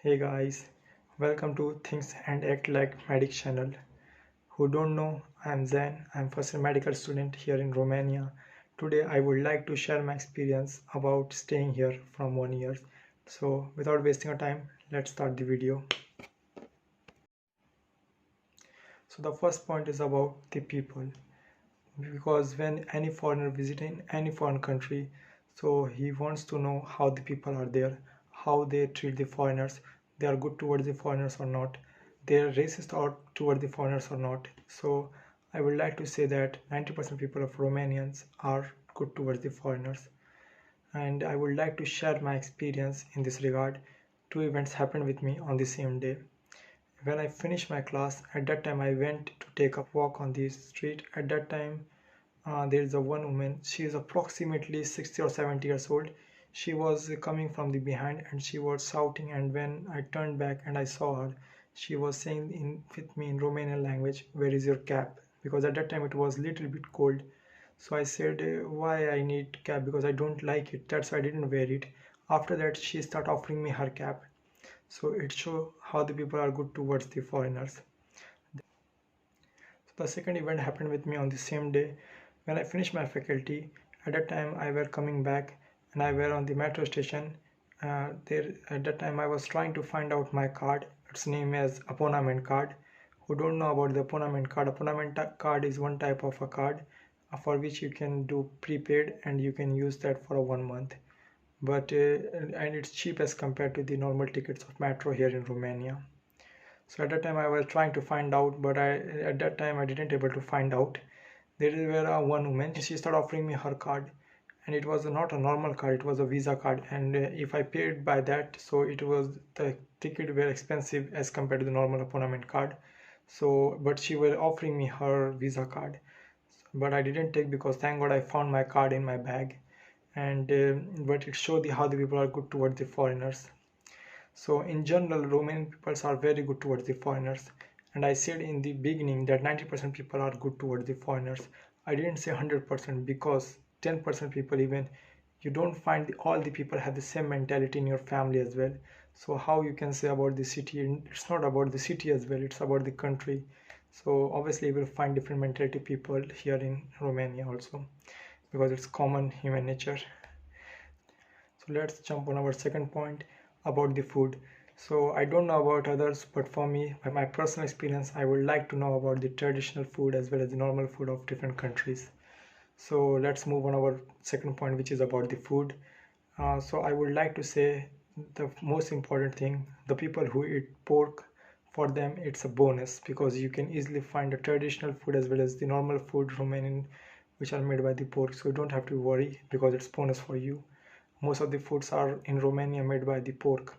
Hey guys, welcome to Things and Act Like Medic channel. Who don't know, I'm Zen. I'm first year medical student here in Romania. Today I would like to share my experience about staying here from 1 year. So without wasting our time, let's start the video. So the first point is about the people. Because when any foreigner visiting any foreign country, so he wants to know how the people are there, how they treat the foreigners, they are good towards the foreigners or not, they are racist or toward the foreigners or not. So I would like to say that 90% people of Romanians are good towards the foreigners, and I would like to share my experience in this regard. Two events happened with me on the same day. When I finished my class, at that time I went to take a walk on the street. At that time, there is a one woman. She is approximately 60 or 70 years old. She was coming from the behind and she was shouting. And when I turned back and I saw her, she was saying with me in Romanian language, "Where is your cap?" Because at that time it was little bit cold. So I said, why I need cap? Because I don't like it. That's why I didn't wear it. After that, she started offering me her cap. So it shows how the people are good towards the foreigners. So the second event happened with me on the same day when I finished my faculty. At that time I were coming back and I were on the metro station. There at that time I was trying to find out my card. Its name is appointment card. Who don't know about the appointment card? Appointment card is one type of a card for which you can do prepaid and you can use that for a 1 month. But and it's cheap as compared to the normal tickets of metro here in Romania. So at that time I was trying to find out, but at that time I didn't able to find out. There were one woman. She started offering me her card, and it was not a normal card. It was a Visa card, and if I paid by that, so it was the ticket were expensive as compared to the normal appointment card. So, but she was offering me her Visa card, but I didn't take because thank God I found my card in my bag, and but it showed the how the people are good towards the foreigners. So in general, Romanian peoples are very good towards the foreigners. And I said in the beginning that 90% people are good towards the foreigners. I didn't say 100% because 10% people even you don't find all the people have the same mentality in your family as well. So how you can say about the city? It's not about the city as well. It's about the country. So obviously you will find different mentality people here in Romania also because it's common human nature. So let's jump on our second point about the food. So I don't know about others, but for me, by my personal experience, I would like to know about the traditional food as well as the normal food of different countries. So let's move on our second point, which is about the food. So I would like to say the most important thing, the people who eat pork, for them it's a bonus because you can easily find the traditional food as well as the normal food Romanian which are made by the pork. So you don't have to worry because it's bonus for you. Most of the foods are in Romania made by the pork.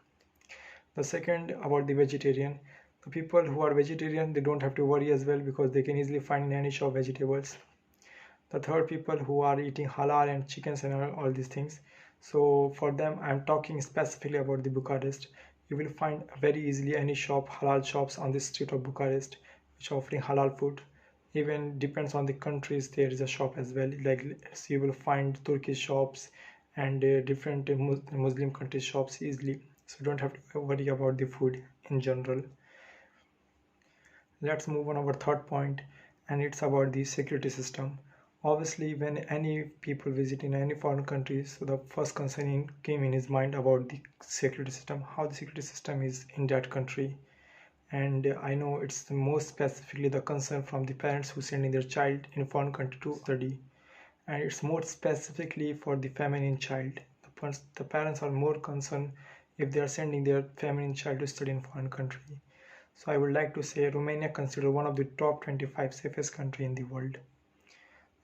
The second about the vegetarian, the people who are vegetarian they don't have to worry as well because they can easily find in any shop vegetables. The third people who are eating halal and chickens and all these things. So for them I'm talking specifically about the Bucharest. You will find very easily any shop halal shops on the street of Bucharest which are offering halal food. Even depends on the countries there is a shop as well, like so you will find Turkish shops and different Muslim country shops easily, so don't have to worry about the food in general. Let's move on our third point, and it's about the security system. Obviously when any people visit in any foreign countries, so the first concern came in his mind about the security system, how the security system is in that country. And I know it's the most specifically the concern from the parents who sending their child in foreign country to study, and it's more specifically for the feminine child. The parents are more concerned if they are sending their feminine child to study in foreign country. So I would like to say Romania considered one of the top 25 safest country in the world.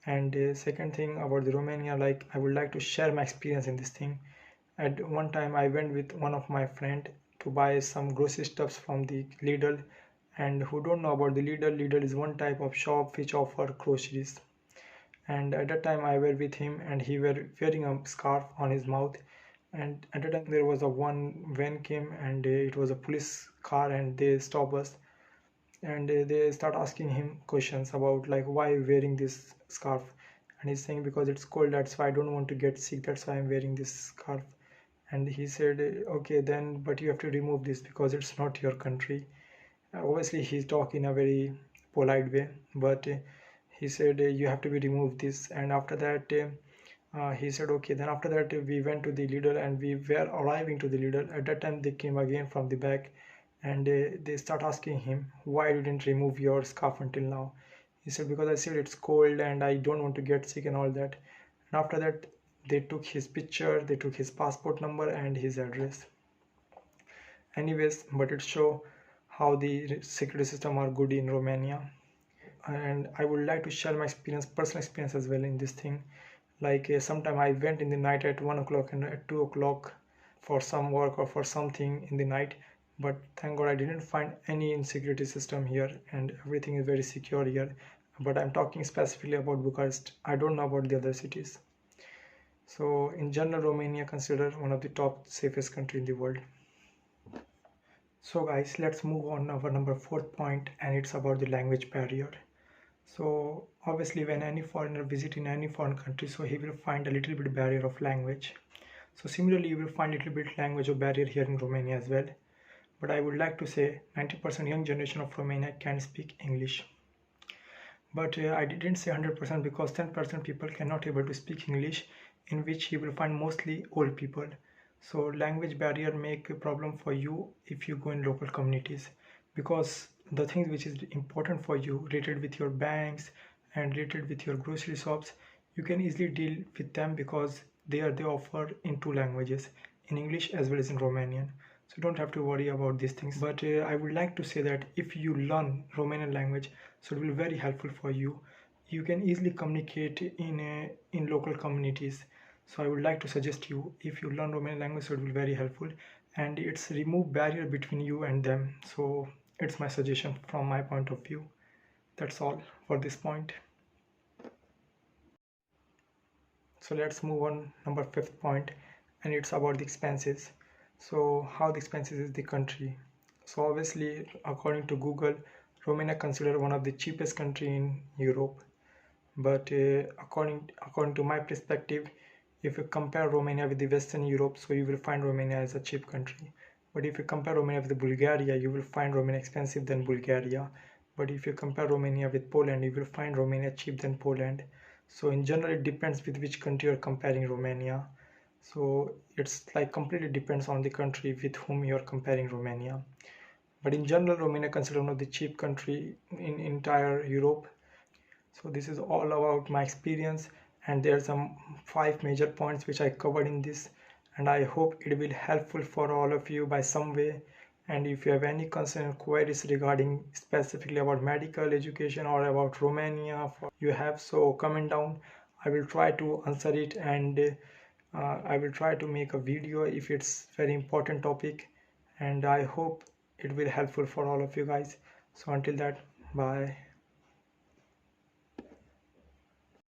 And second thing about the Romania, like I would like to share my experience in this thing. At one time I went with one of my friend to buy some grocery stuffs from the Lidl. And who don't know about the Lidl is one type of shop which offer groceries. And at that time I were with him and he were wearing a scarf on his mouth. And at that time there was a one van came and it was a police car and they stop us. And they start asking him questions about like why you wearing this scarf. And he's saying because it's cold, that's why I don't want to get sick, that's why I'm wearing this scarf. and he said, okay then, but you have to remove this because it's not your country. Obviously he's talking in a very polite way, but he said, you have to be remove this. And after that he said okay. Then after that we went to the leader, and we were arriving to the leader. At that time they came again from the back, and they start asking him, why you didn't remove your scarf until now? He said, because I said it's cold and I don't want to get sick and all that. And after that they took his picture, they took his passport number and his address. Anyways, but it show how the security system are good in Romania. And I would like to share my experience, personal experience as well in this thing. Like sometime I went in the night at 1 o'clock and at 2 o'clock for some work or for something in the night, but thank God I didn't find any insecurity system here, and everything is very secure here. But I'm talking specifically about Bucharest. I don't know about the other cities. So in general, Romania considered one of the top safest country in the world. So guys, let's move on our number fourth point, and it's about the language barrier. So obviously when any foreigner visit in any foreign country, so he will find a little bit barrier of language. So similarly you will find a little bit language of barrier here in Romania as well. But I would like to say 90% young generation of Romania can speak English. But I didn't say 100% because 10% people cannot able to speak English, in which you will find mostly old people. So language barrier make a problem for you if you go in local communities, because the things which is important for you related with your banks and related with your grocery shops, you can easily deal with them because they offer in two languages, in English as well as in Romanian. So you don't have to worry about these things. But I would like to say that if you learn Romanian language, so it will be very helpful for you. You can easily communicate in local communities. So I would like to suggest you, if you learn Romanian language, so it will be very helpful, and it's remove barrier between you and them. So it's my suggestion from my point of view. That's all for this point. So let's move on number fifth point, and it's about the expenses. So how the expenses is the country. So obviously according to Google, Romania considered one of the cheapest country in Europe. But according to my perspective, if you compare Romania with the Western Europe, so you will find Romania as a cheap country. But if you compare Romania with Bulgaria, you will find Romania expensive than Bulgaria. But if you compare Romania with Poland, you will find Romania cheap than Poland. So in general, it depends with which country you're comparing Romania. So it's like completely depends on the country with whom you're comparing Romania. But in general, Romania considered one of the cheap country in entire Europe. So this is all about my experience, and there are some 5 major points which I covered in this, and I hope it will helpful for all of you by some way. And if you have any concern or queries regarding specifically about medical education or about Romania, you have, so comment down. I will try to answer it, and I will try to make a video if it's very important topic, and I hope it will helpful for all of you guys. So until that, bye.